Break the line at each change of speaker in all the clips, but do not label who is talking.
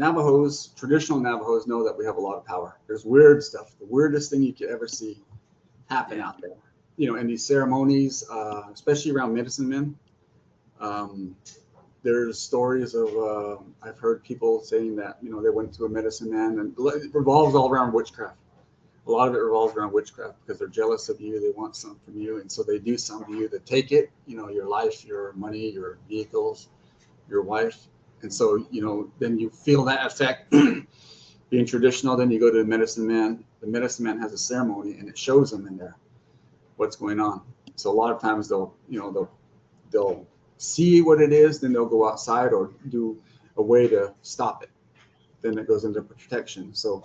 Navajos, traditional Navajos know that we have a lot of power. There's weird stuff, the weirdest thing you could ever see happen out there. In these ceremonies, especially around medicine men. Um, there's stories of I've heard people saying that they went to a medicine man, and it revolves all around witchcraft. A lot of it revolves around witchcraft because they're jealous of you. They want something from you, and so they do something to you to take it. Your life, your money, your vehicles, your wife, and so then you feel that effect. Being traditional, then you go to the medicine man. The medicine man has a ceremony, and it shows them in there what's going on. So a lot of times they'll see what it is, then they'll go outside or do a way to stop it. Then it goes into protection. So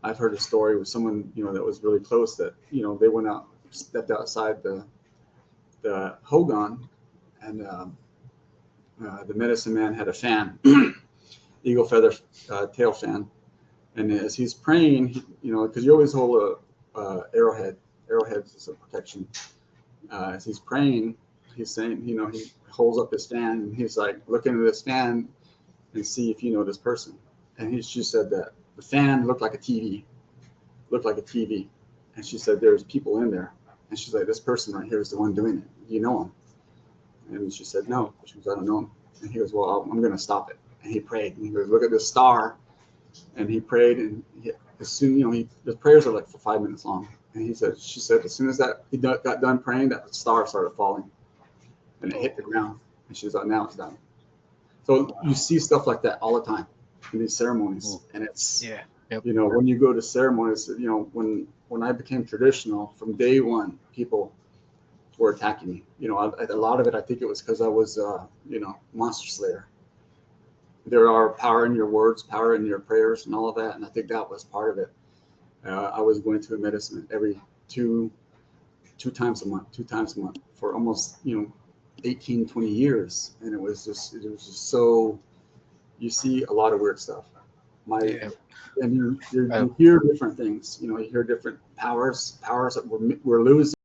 I've heard a story with someone that was really close that they went out, stepped outside the hogan, and the medicine man had a fan, eagle feather tail fan, and as he's praying, because you always hold a arrowhead. Arrowheads is a protection. As he's praying, he's saying, he holds up his fan and he's like, look into this fan and see if you know this person. And she said that the fan looked like a TV, And she said, there's people in there. And she's like, this person right here is the one doing it. Do you know him? And she said, no. She goes, I don't know him. And he goes, well, I'm going to stop it. And he prayed. And he goes, look at this star. And he prayed. And as soon, the prayers are like for 5 minutes long. And she said, as soon as he got done praying, that star started falling. And it hit the ground. And she's like, now it's done. So you see stuff like that all the time in these ceremonies. And it's, when you go to ceremonies, when I became traditional, from day one, people were attacking me. A lot of it, I think it was because I was, monster slayer. There are power in your words, power in your prayers and all of that. And I think that was part of it. I was going to a medicine every two times a month for almost, 18, 20 years. And it was just so, you see a lot of weird stuff. And you hear different things, you hear different powers that we're losing.